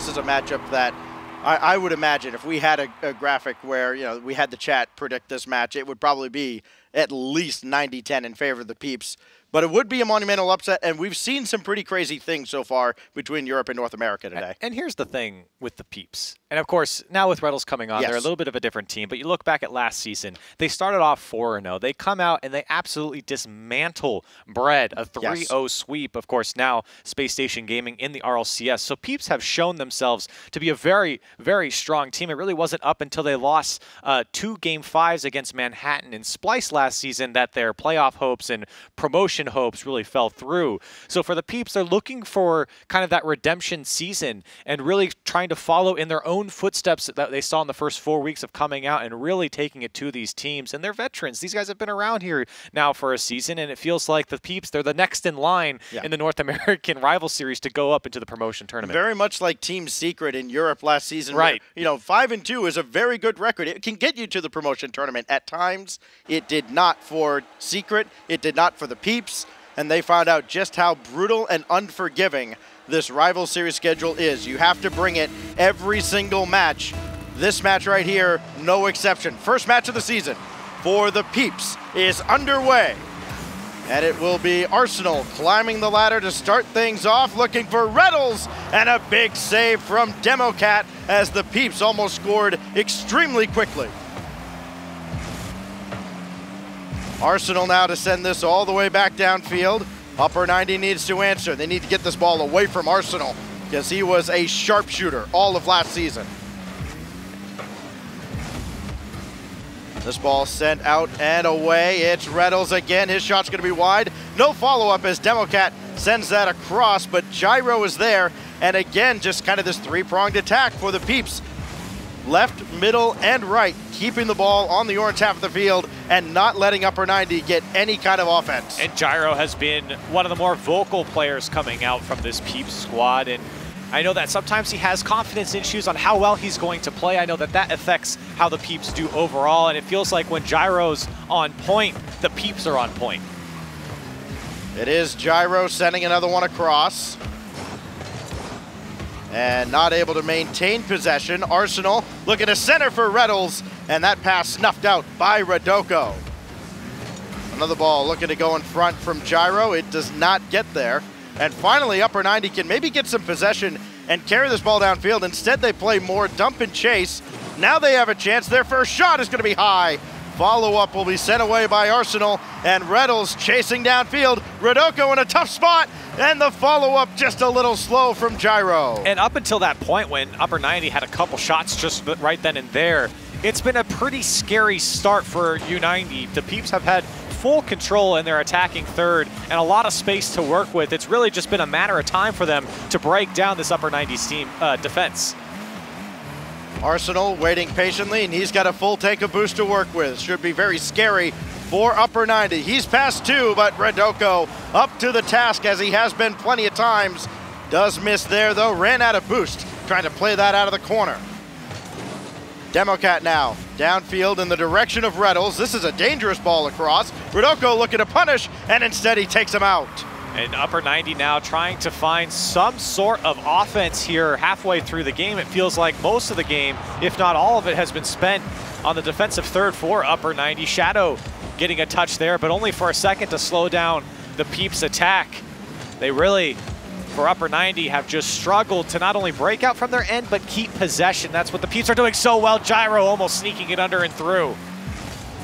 this is a matchup that I would imagine if we had a graphic where, you know, we had the chat predict this match, it would probably be at least 90-10 in favor of the Peeps. But it would be a monumental upset, and we've seen some pretty crazy things so far between Europe and North America today. And here's the thing with the Peeps. And, of course, now with Reddles coming on, they're a little bit of a different team. But you look back at last season, they started off 4-0. They come out and they absolutely dismantle Bread, a 3-0 sweep. Of course, now Space Station Gaming in the RLCS. So Peeps have shown themselves to be a very, very strong team. It really wasn't up until they lost 2 Game 5s against Manhattan and Splice last season that their playoff hopes and promotion hopes really fell through. So for the Peeps, they're looking for kind of that redemption season and really trying to follow in their own footsteps that they saw in the first 4 weeks of coming out and really taking it to these teams. And they're veterans. These guys have been around here now for a season, and it feels like the Peeps, they're the next in line in the North American Rival Series to go up into the promotion tournament. Very much like Team Secret in Europe last season. Right. Where, you know, 5-2 is a very good record. It can get you to the promotion tournament. At times, it did not for Secret. It did not for the Peeps. And they found out just how brutal and unforgiving this Rival Series schedule is. You have to bring it every single match. This match right here, no exception. First match of the season for the Peeps is underway. And it will be Arsenal climbing the ladder to start things off, looking for Reddles, and a big save from Democat as the Peeps almost scored extremely quickly. Arsenal now to send this all the way back downfield. Upper 90 needs to answer. They need to get this ball away from Arsenal because he was a sharpshooter all of last season. This ball sent out and away. It's Reddles again. His shot's going to be wide. No follow-up as Democat sends that across, but Gyro is there. And again, just kind of this three-pronged attack for the Peeps. Left, middle, and right, keeping the ball on the orange half of the field and not letting Upper 90 get any kind of offense. And Gyro has been one of the more vocal players coming out from this Peeps squad. And I know that sometimes he has confidence issues on how well he's going to play. I know that that affects how the Peeps do overall. And it feels like when Gyro's on point, the Peeps are on point. It is Gyro sending another one across. And not able to maintain possession. Arsenal looking to center for Reddles, and that pass snuffed out by Radoko. Another ball looking to go in front from Gyro. It does not get there. And finally, Upper 90 can maybe get some possession and carry this ball downfield. Instead, they play more dump and chase. Now they have a chance. Their first shot is going to be high. Follow-up will be sent away by Arsenal, and Reddles chasing downfield. Radoko in a tough spot, and the follow-up just a little slow from Gyro. And up until that point when Upper 90 had a couple shots just right then and there, it's been a pretty scary start for U90. The Peeps have had full control in their attacking third and a lot of space to work with. It's really just been a matter of time for them to break down this Upper 90's team defense. Arsenal waiting patiently, and he's got a full tank of boost to work with. Should be very scary for Upper 90. He's past 2, but Radoko up to the task as he has been plenty of times. Does miss there, though. Ran out of boost, trying to play that out of the corner. Democat now downfield in the direction of Reddles. This is a dangerous ball across. Radoko looking to punish, and instead he takes him out. And Upper 90 now trying to find some sort of offense here halfway through the game. It feels like most of the game, if not all of it, has been spent on the defensive third for Upper 90. Shadow getting a touch there, but only for a second to slow down the Peeps' attack. They really, for Upper 90, have just struggled to not only break out from their end, but keep possession. That's what the Peeps are doing so well. Gyro almost sneaking it under and through.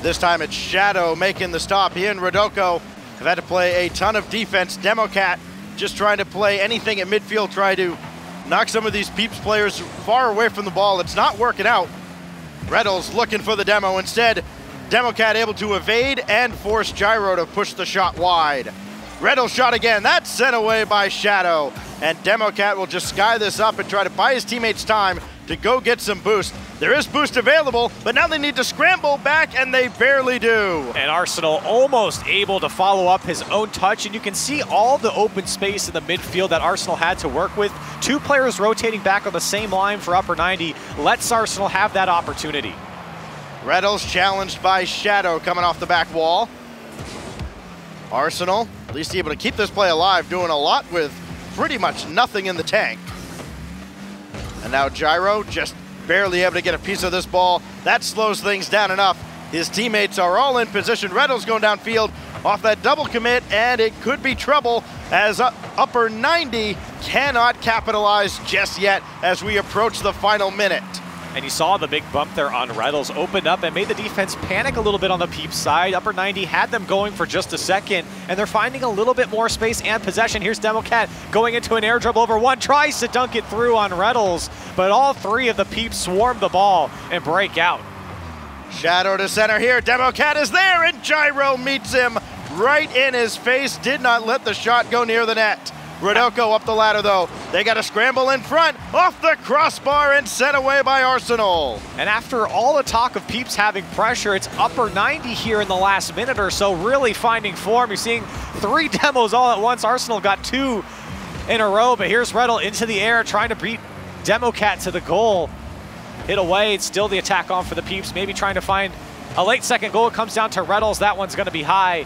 This time it's Shadow making the stop. He and Radoko have had to play a ton of defense. Democat just trying to play anything at midfield, try to knock some of these Peeps players far away from the ball. It's not working out. Reddles looking for the demo. Instead, Democat able to evade and force Gyro to push the shot wide. Reddles shot again. That's sent away by Shadow. And Democat will just sky this up and try to buy his teammates time to go get some boost. There is boost available, but now they need to scramble back, and they barely do. And Arsenal almost able to follow up his own touch, and you can see all the open space in the midfield that Arsenal had to work with. 2 players rotating back on the same line for Upper 90 lets Arsenal have that opportunity. Reddles challenged by Shadow coming off the back wall. Arsenal, at least able to keep this play alive, doing a lot with pretty much nothing in the tank. And now Gyro just barely able to get a piece of this ball. That slows things down enough. His teammates are all in position. Reynolds going downfield off that double commit, and it could be trouble as upper 90 cannot capitalize just yet as we approach the final minute. And you saw the big bump there on Reynolds opened up and made the defense panic a little bit on the Peeps side. Upper 90 had them going for just a second, and they're finding a little bit more space and possession. Here's Democat going into an air dribble over one, tries to dunk it through on Reynolds, but all three of the Peeps swarm the ball and break out. Shadow to center here. Democat is there, and Gyro meets him right in his face. Did not let the shot go near the net. Rodoko up the ladder, though. They got a scramble in front, off the crossbar, and sent away by Arsenal. And after all the talk of Peeps having pressure, it's upper 90 here in the last minute or so, really finding form. You're seeing 3 demos all at once. Arsenal got 2 in a row, but here's Reddle into the air, trying to beat Democat to the goal. Hit away, it's still the attack on for the Peeps, maybe trying to find a late second goal. It comes down to Reddles. That one's gonna be high.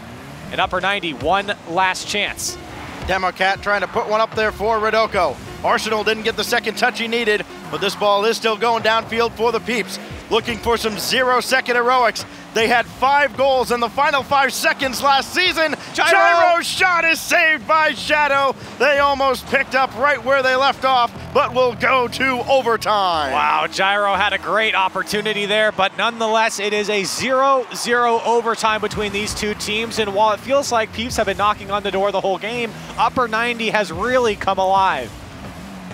And upper 90, one last chance. Democat trying to put one up there for Rodoko. Arsenal didn't get the second touch he needed, but this ball is still going downfield for the Peeps. Looking for some 0-second heroics. They had 5 goals in the final 5 seconds last season. Gyro's shot is saved by Shadow. They almost picked up right where they left off, but will go to overtime. Wow, Gyro had a great opportunity there, but nonetheless, it is a 0-0 overtime between these two teams. And while it feels like Peeps have been knocking on the door the whole game, upper 90 has really come alive.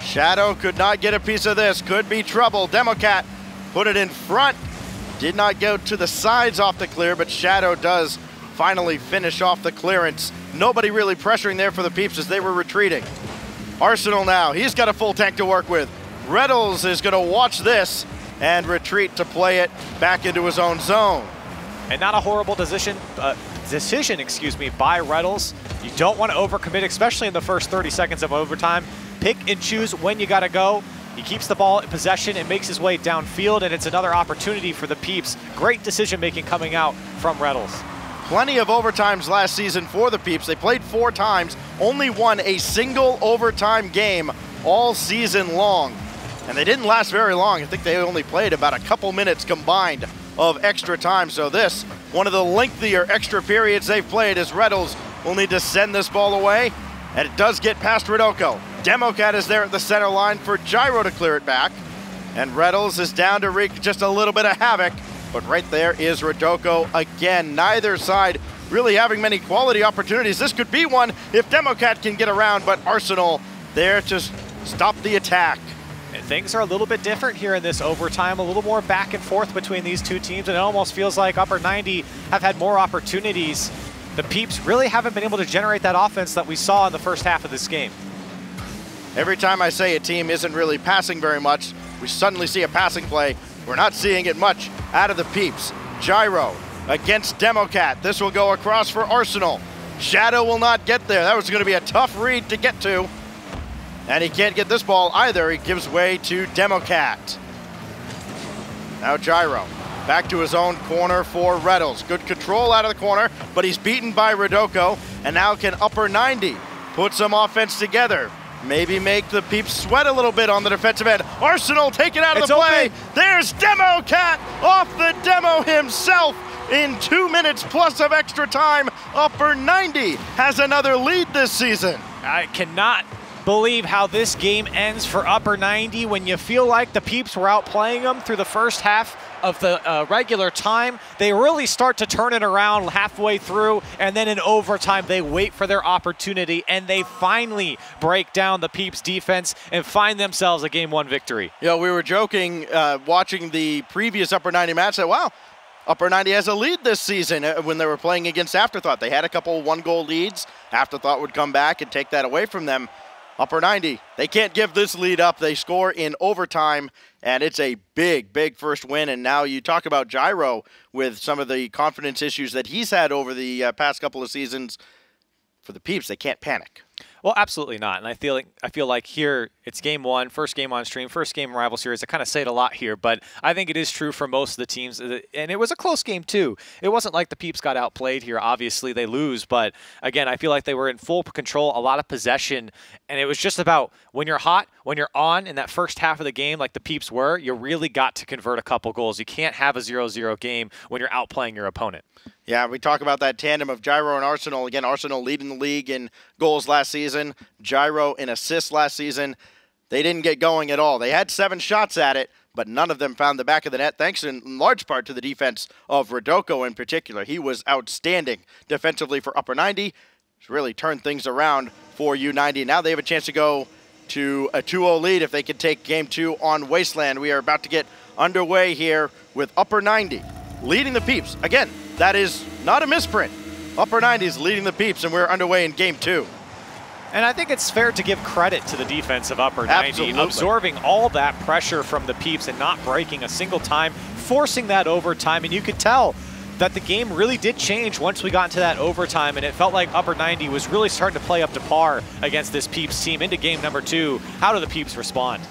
Shadow could not get a piece of this. Could be trouble. Democat put it in front. Did not go to the sides off the clear, but Shadow does finally finish off the clearance. Nobody really pressuring there for the Peeps as they were retreating. Arsenal now, he's got a full tank to work with. Reddles is going to watch this and retreat to play it back into his own zone. And not a horrible decision by Reddles. You don't want to overcommit, especially in the first 30 seconds of overtime. Pick and choose when you got to go. He keeps the ball in possession and makes his way downfield, and it's another opportunity for the Peeps. Great decision-making coming out from Reddles. Plenty of overtimes last season for the Peeps. They played 4 times, only won a single overtime game all season long. And they didn't last very long. I think they only played about a couple minutes combined of extra time. So this, one of the lengthier extra periods they've played, as Reddles will need to send this ball away. And it does get past Rodoko. Democat is there at the center line for Gyro to clear it back. And Reddles is down to wreak just a little bit of havoc. But right there is Rodoko again. Neither side really having many quality opportunities. This could be one if Democat can get around, but Arsenal there to stop the attack. And things are a little bit different here in this overtime, a little more back and forth between these two teams, and it almost feels like upper 90 have had more opportunities. The Peeps really haven't been able to generate that offense that we saw in the first half of this game. Every time I say a team isn't really passing very much, we suddenly see a passing play. We're not seeing it much out of the Peeps. Gyro against Democat. This will go across for Arsenal. Shadow will not get there. That was going to be a tough read to get to. And he can't get this ball either. He gives way to Democat. Now Gyro back to his own corner for Reddles. Good control out of the corner, but he's beaten by Rodoko. And now can upper 90 put some offense together. Maybe make the Peeps sweat a little bit on the defensive end. Arsenal take it out of the play. Open. There's Democat off the demo himself in 2 minutes plus of extra time. Upper 90 has another lead this season. I cannot believe how this game ends for upper 90 when you feel like the Peeps were outplaying them through the first half of the regular time. They really start to turn it around halfway through, and then in overtime they wait for their opportunity, and they finally break down the Peeps defense and find themselves a Game 1 victory. Yeah, we were joking watching the previous upper 90 match that, wow, upper 90 has a lead this season when they were playing against Afterthought. They had a couple 1-goal leads. Afterthought would come back and take that away from them. Upper 90, they can't give this lead up. They score in overtime, and it's a big, big first win. And now you talk about Gyro with some of the confidence issues that he's had over the past couple of seasons. For the Peeps, they can't panic. Well, absolutely not. And I feel like here it's game one, first game on stream, first game rival series. I kind of say it a lot here, but I think it is true for most of the teams. And it was a close game too. It wasn't like the Peeps got outplayed here. Obviously they lose, but again, I feel like they were in full control, a lot of possession, and it was just about when you're hot, when you're on in that first half of the game like the Peeps were, you really got to convert a couple goals. You can't have a 0-0 game when you're outplaying your opponent. Yeah, we talk about that tandem of Gyro and Arsenal. Again, Arsenal leading the league in goals last season, Gyro in assists last season. They didn't get going at all. They had 7 shots at it, but none of them found the back of the net, thanks in large part to the defense of Rodoko in particular. He was outstanding defensively for Upper 90. It's really turned things around for U90. Now they have a chance to go to a 2-0 lead if they can take Game 2 on Wasteland. We are about to get underway here with Upper 90 leading the Peeps. Again, that is not a misprint. Upper 90 is leading the Peeps, and we're underway in Game 2. And I think it's fair to give credit to the defense of Upper 90, Absolutely. absorbing all that pressure from the Peeps and not breaking a single time, forcing that overtime. And you could tell that the game really did change once we got into that overtime, and it felt like Upper 90 was really starting to play up to par against this Peeps team into game number 2. How do the Peeps respond?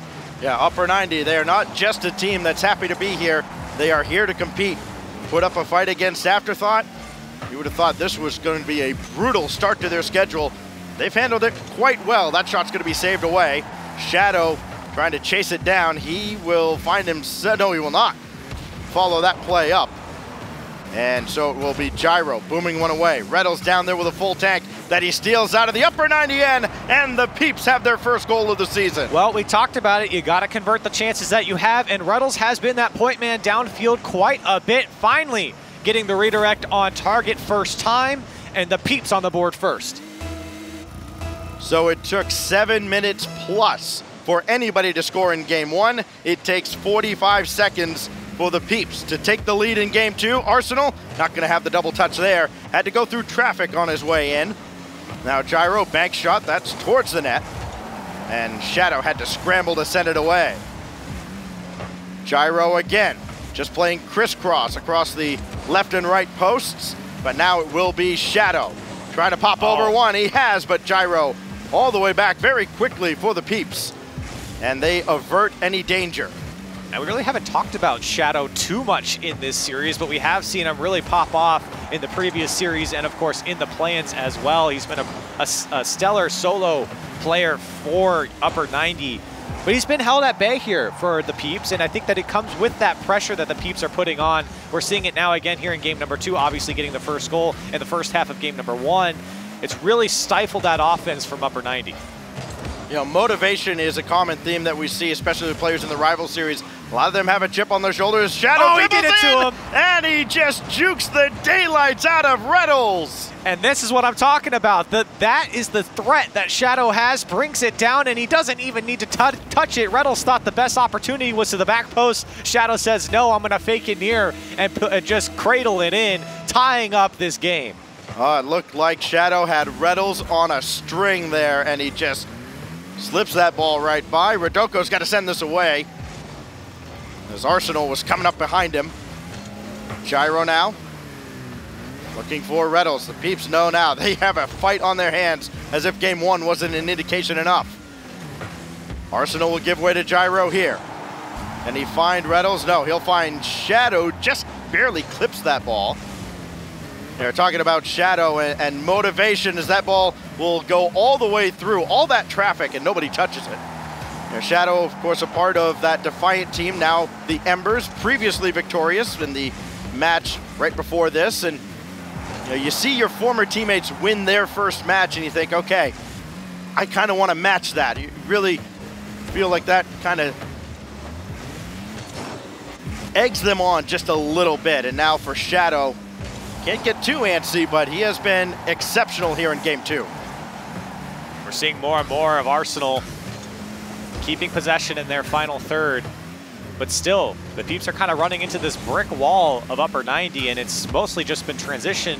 Yeah, Upper 90, they are not just a team that's happy to be here. They are here to compete. Put up a fight against Afterthought. You would have thought this was going to be a brutal start to their schedule. They've handled it quite well. That shot's going to be saved away. Shadow trying to chase it down. He will find him. No, he will not follow that play up. And so it will be Gyro booming one away. Reddles down there with a full tank that he steals out of the Upper 90 end, and the Peeps have their first goal of the season. Well, we talked about it. You got to convert the chances that you have, and Reddles has been that point man downfield quite a bit. Finally getting the redirect on target first time, and the Peeps on the board first. So it took 7 minutes plus for anybody to score in Game 1. It takes 45 seconds for the Peeps to take the lead in Game 2. Arsenal, not going to have the double touch there. Had to go through traffic on his way in. Now Gyro, bank shot, that's towards the net. And Shadow had to scramble to send it away. Gyro again, just playing crisscross across the left and right posts. But now it will be Shadow. Trying to pop over one, he has, but Gyro all the way back very quickly for the Peeps. And they avert any danger. Now, we really haven't talked about Shadow too much in this series, but we have seen him really pop off in the previous series and, of course, in the play-ins as well. He's been a stellar solo player for Upper 90, but he's been held at bay here for the Peeps, and I think that it comes with that pressure that the Peeps are putting on. We're seeing it now again here in game number 2, obviously getting the first goal in the first half of game number 1. It's really stifled that offense from Upper 90. You know, motivation is a common theme that we see, especially with players in the rival series. A lot of them have a chip on their shoulders. Shadow he did it to him! And he just jukes the daylights out of Reddles. And this is what I'm talking about. That is the threat that Shadow has, brings it down, and he doesn't even need to touch it. Reddles thought the best opportunity was to the back post. Shadow says, no, I'm going to fake it near and just cradle it in, tying up this game. It looked like Shadow had Reddles on a string there, and he just slips that ball right by. Rodoko's got to send this away, as Arsenal was coming up behind him. Gyro now, looking for Reddles. The Peeps know now they have a fight on their hands, as if game 1 wasn't an indication enough. Arsenal will give way to Gyro here. Can he find Reddles? No, he'll find Shadow, just barely clips that ball. They're talking about Shadow and motivation, as that ball will go all the way through all that traffic and nobody touches it. Now, Shadow, of course, a part of that Defiant team, now the Embers, previously victorious in the match right before this. And you see your former teammates win their first match and you think, okay, I kind of want to match that. You really feel like that kind of eggs them on just a little bit. And now for Shadow, can't get too antsy, but he has been exceptional here in game 2. We're seeing more and more of Arsenal keeping possession in their final third, but still, the Peeps are kind of running into this brick wall of Upper 90, and it's mostly just been transition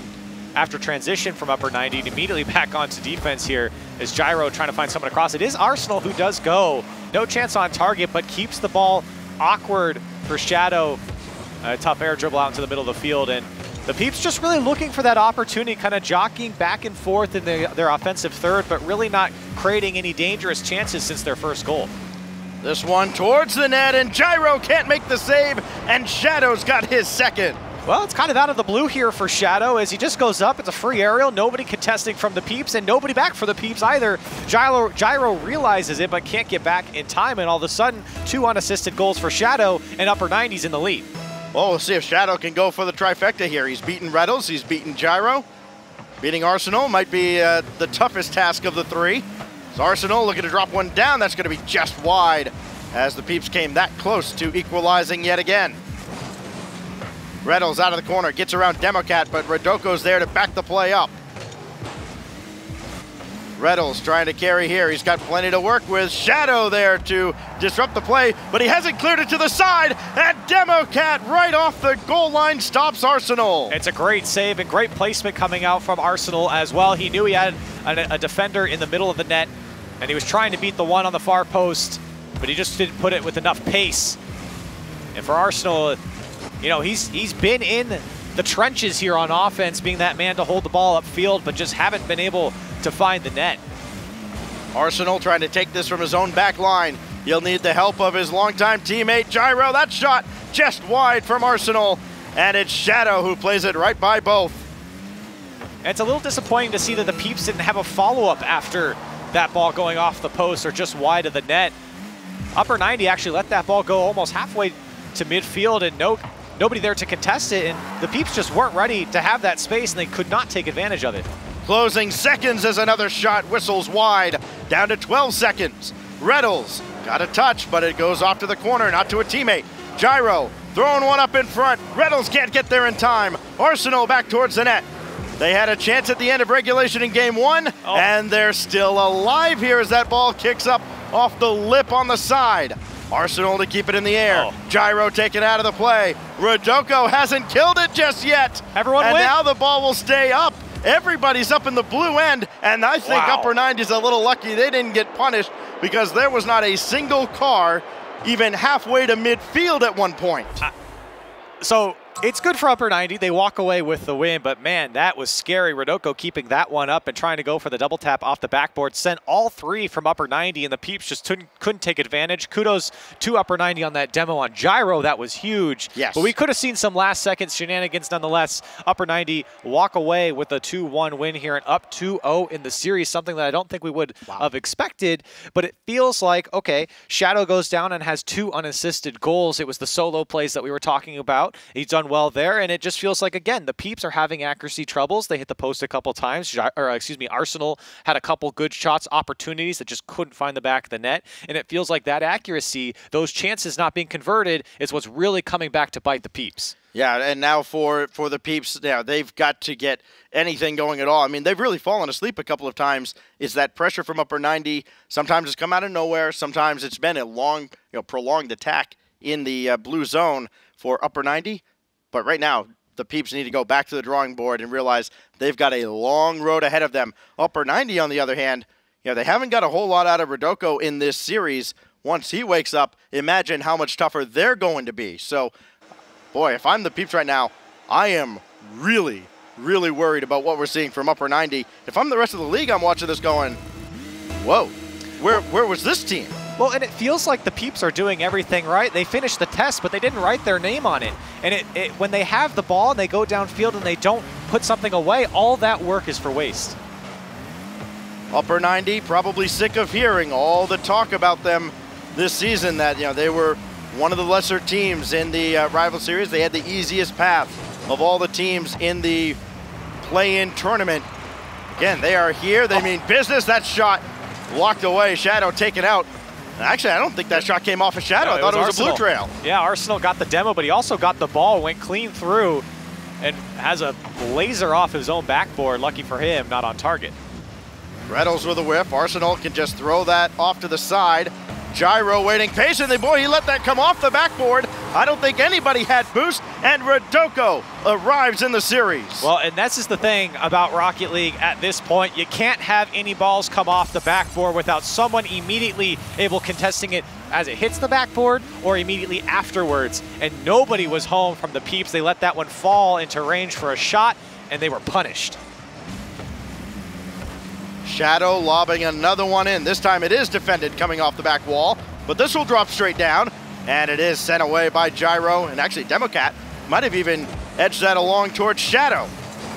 after transition from Upper 90 to immediately back onto defense here as Gyro trying to find someone across. It is Arsenal who does go. No chance on target, but keeps the ball awkward for Shadow. A tough air dribble out into the middle of the field, and The Peeps just really looking for that opportunity, kind of jockeying back and forth in their offensive third, but really not creating any dangerous chances since their first goal. This one towards the net, and Gyro can't make the save, and Shadow's got his second. Well, it's kind of out of the blue here for Shadow as he just goes up. It's a free aerial, nobody contesting from the Peeps, and nobody back for the Peeps either. Gyro realizes it, but can't get back in time, and all of a sudden, 2 unassisted goals for Shadow, and Upper 90's in the lead. Well, we'll see if Shadow can go for the trifecta here. He's beaten Reddles, he's beaten Gyro. Beating Arsenal might be the toughest task of the 3. So Arsenal looking to drop one down. That's going to be just wide as the Peeps came that close to equalizing yet again. Reddles out of the corner, gets around Democat, but Rodoko's there to back the play up. Reddles trying to carry here. He's got plenty to work with. Shadow there to disrupt the play, but he hasn't cleared it to the side, and Democat right off the goal line stops Arsenal. It's a great save and great placement coming out from Arsenal as well. He knew he had a defender in the middle of the net, and he was trying to beat the one on the far post, but he just didn't put it with enough pace. And for Arsenal, you know, he's been in the trenches here on offense, being that man to hold the ball upfield, but just haven't been able to find the net. Arsenal trying to take this from his own back line. He'll need the help of his longtime teammate, Gyro. That shot just wide from Arsenal, and it's Shadow who plays it right by both. And it's a little disappointing to see that the Peeps didn't have a follow-up after that ball going off the post or just wide of the net. Upper 90 actually let that ball go almost halfway to midfield, and nobody there to contest it, and the Peeps just weren't ready to have that space, and they could not take advantage of it. Closing seconds as another shot whistles wide, down to 12 seconds. Reddles got a touch, but it goes off to the corner, not to a teammate. Gyro throwing one up in front. Reddles can't get there in time. Arsenal back towards the net. They had a chance at the end of regulation in game 1, and they're still alive here as that ball kicks up off the lip on the side. Arsenal to keep it in the air. Gyro taken out of the play. Rodoko hasn't killed it just yet. Everyone and win. Now the ball will stay up. Everybody's up in the blue end, and I think Upper 90's a little lucky they didn't get punished because there was not a single car even halfway to midfield at one point. So it's good for Upper 90. They walk away with the win, but man, that was scary. Rodoko keeping that one up and trying to go for the double tap off the backboard. Sent all 3 from Upper 90, and the Peeps just couldn't take advantage. Kudos to Upper 90 on that demo on Gyro. That was huge. Yes. But we could have seen some last-second shenanigans nonetheless. Upper 90 walk away with a 2-1 win here and up 2-0 in the series, something that I don't think we would have expected. But it feels like, okay, Shadow goes down and has 2 unassisted goals. It was the solo plays that we were talking about. He's done well there, and it just feels like, again, the Peeps are having accuracy troubles. They hit the post a couple times, Arsenal had a couple good shots, opportunities that just couldn't find the back of the net, and it feels like that accuracy, those chances not being converted, is what's really coming back to bite the Peeps. Yeah, and now for the Peeps, they've got to get anything going at all. I mean, they've really fallen asleep a couple of times. It's that pressure from Upper 90. Sometimes it's come out of nowhere. Sometimes it's been a long, prolonged attack in the blue zone for Upper 90. But right now, the Peeps need to go back to the drawing board and realize they've got a long road ahead of them. Upper 90, on the other hand, they haven't got a whole lot out of Rodoko in this series. Once he wakes up, imagine how much tougher they're going to be. So, boy, if I'm the Peeps right now, I am really, really worried about what we're seeing from Upper 90. If I'm the rest of the league, I'm watching this going, whoa, where was this team? Well, and it feels like the Peeps are doing everything right. They finished the test, but they didn't write their name on it. And when they have the ball and they go downfield and they don't put something away, all that work is for waste. Upper 90 probably sick of hearing all the talk about them this season, that they were one of the lesser teams in the rival series. They had the easiest path of all the teams in the play-in tournament. Again, they are here. They mean business. That shot walked away. Shadow taken out. Actually, I don't think that shot came off a Shadow. I thought it was a blue trail. Yeah, Arsenal got the demo, but he also got the ball, went clean through, and has a laser off his own backboard. Lucky for him, not on target. Reddles with a whiff. Arsenal can just throw that off to the side. Gyro waiting patiently. Boy, he let that come off the backboard. I don't think anybody had boost, and Rodoko arrives in the series. Well, and this is the thing about Rocket League at this point. You can't have any balls come off the backboard without someone immediately able contesting it as it hits the backboard or immediately afterwards. And nobody was home from the Peeps. They let that one fall into range for a shot, and they were punished. Shadow lobbing another one in. This time it is defended coming off the back wall, but this will drop straight down, and it is sent away by Gyro, and actually Democat might have even edged that along towards Shadow.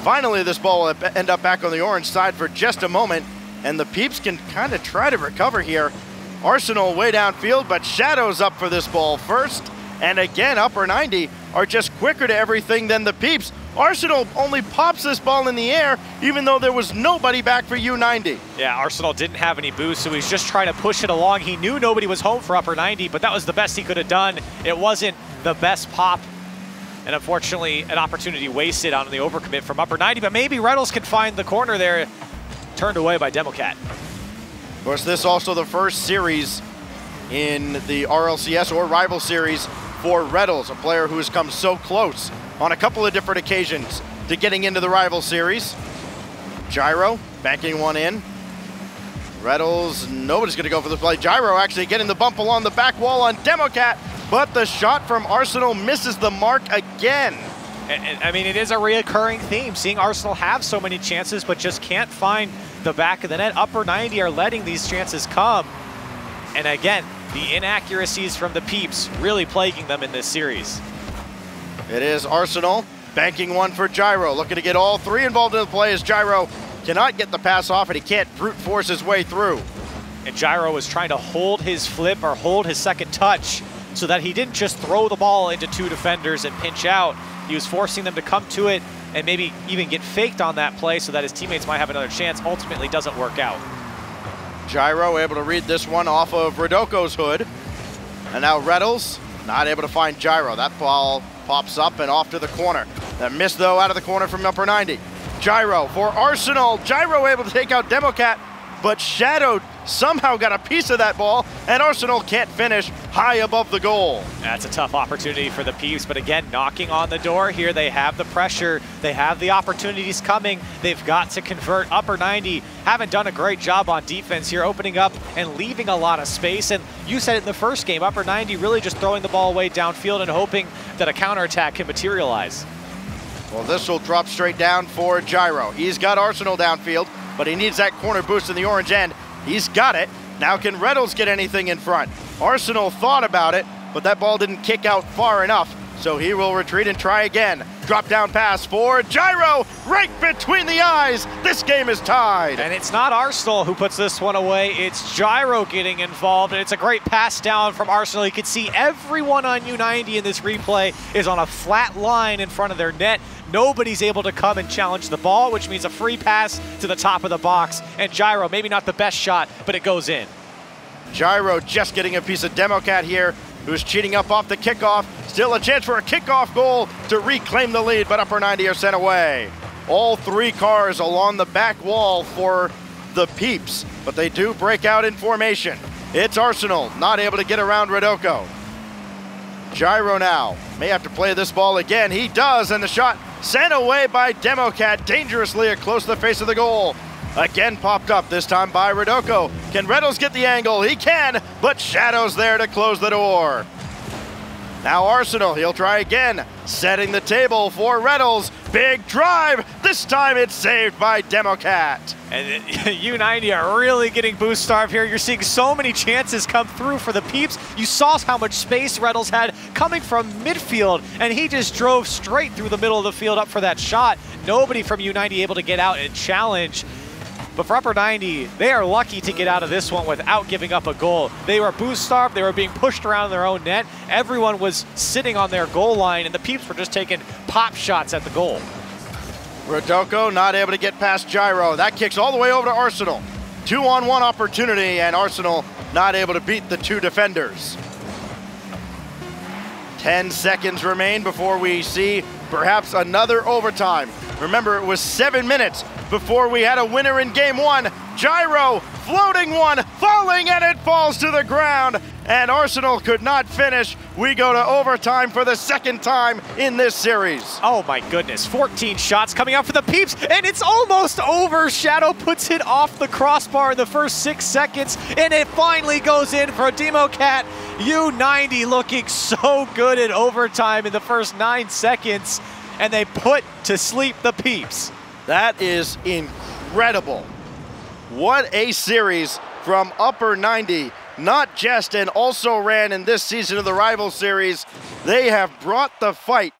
Finally, this ball will end up back on the orange side for just a moment, and the Peeps can kind of try to recover here. Arsenal way downfield, but Shadow's up for this ball first, and again, Upper 90 are just quicker to everything than the Peeps. Arsenal only pops this ball in the air, even though there was nobody back for U90. Yeah, Arsenal didn't have any boost, so he's just trying to push it along. He knew nobody was home for Upper 90, but that was the best he could have done. It wasn't the best pop, and unfortunately, an opportunity wasted on the overcommit from Upper 90, but maybe Reynolds can find the corner there, turned away by Democat. Of course, this is also the first series in the RLCS or rival series for Reynolds, a player who has come so close on a couple of different occasions to getting into the rival series. Gyro banking one in. Reynolds, nobody's going to go for the play. Gyro actually getting the bump along the back wall on Democat, but the shot from Arsenal misses the mark again. I mean, it is a reoccurring theme, seeing Arsenal have so many chances, but just can't find the back of the net. Upper 90 are letting these chances come. And again, the inaccuracies from the Peeps really plaguing them in this series. It is Arsenal banking one for Gyro, looking to get all three involved in the play as Gyro cannot get the pass off and he can't brute force his way through. And Gyro was trying to hold his flip or hold his second touch so that he didn't just throw the ball into two defenders and pinch out. He was forcing them to come to it and maybe even get faked on that play so that his teammates might have another chance. Ultimately doesn't work out. Gyro able to read this one off of Rodoko's hood. And now Reynolds not able to find Gyro. That ball pops up and off to the corner. That miss though out of the corner from Upper 90. Gyro for Arsenal. Gyro able to take out Democat, but Shadow somehow got a piece of that ball, and Arsenal can't finish high above the goal. That's a tough opportunity for the Peeps, but again, knocking on the door here. They have the pressure. They have the opportunities coming. They've got to convert. Upper 90 haven't done a great job on defense here, opening up and leaving a lot of space. And you said it in the first game, Upper 90 really just throwing the ball away downfield and hoping that a counterattack can materialize. Well, this will drop straight down for Gyro. He's got Arsenal downfield, but he needs that corner boost in the orange end. He's got it. Now can Reynolds get anything in front? Arsenal thought about it, but that ball didn't kick out far enough, so he will retreat and try again. Drop down pass for Gyro, right between the eyes. This game is tied. And it's not Arsenal who puts this one away, it's Gyro getting involved, and it's a great pass down from Arsenal. You can see everyone on U90 in this replay is on a flat line in front of their net. Nobody's able to come and challenge the ball, which means a free pass to the top of the box. And Gyro, maybe not the best shot, but it goes in. Gyro just getting a piece of Democat here, who's cheating up off the kickoff. Still a chance for a kickoff goal to reclaim the lead, but Upper 90 are sent away. All three cars along the back wall for the Peeps, but they do break out in formation. It's Arsenal, not able to get around Rodoko. Gyro now may have to play this ball again. He does, and the shot sent away by Democat, dangerously close to the face of the goal. Again popped up, this time by Rodoko. Can Reynolds get the angle? He can, but Shadow's there to close the door. Now Arsenal, he'll try again, setting the table for Reynolds. Big drive, this time it's saved by Democat. And U90 are really getting boost starved here. You're seeing so many chances come through for the Peeps. You saw how much space Reynolds had coming from midfield, and he just drove straight through the middle of the field up for that shot. Nobody from U90 able to get out and challenge. But for Upper 90, they are lucky to get out of this one without giving up a goal. They were boost starved, they were being pushed around their own net. Everyone was sitting on their goal line, and the Peeps were just taking pop shots at the goal. Rodoko not able to get past Gyro. That kicks all the way over to Arsenal. 2-on-1 opportunity, and Arsenal not able to beat the two defenders. 10 seconds remain before we see perhaps another overtime. Remember, it was 7 minutes before we had a winner in game one. Gyro floating one, falling, and it falls to the ground. and Arsenal could not finish. We go to overtime for the second time in this series. Oh my goodness, 14 shots coming out for the Peeps, and it's almost over. Shadow puts it off the crossbar in the first 6 seconds, and it finally goes in for Democat. U90 looking so good in overtime in the first 9 seconds, and they put to sleep the Peeps. That is incredible. What a series from Upper 90. Not just and also ran in this season of the Rival Series. They have brought the fight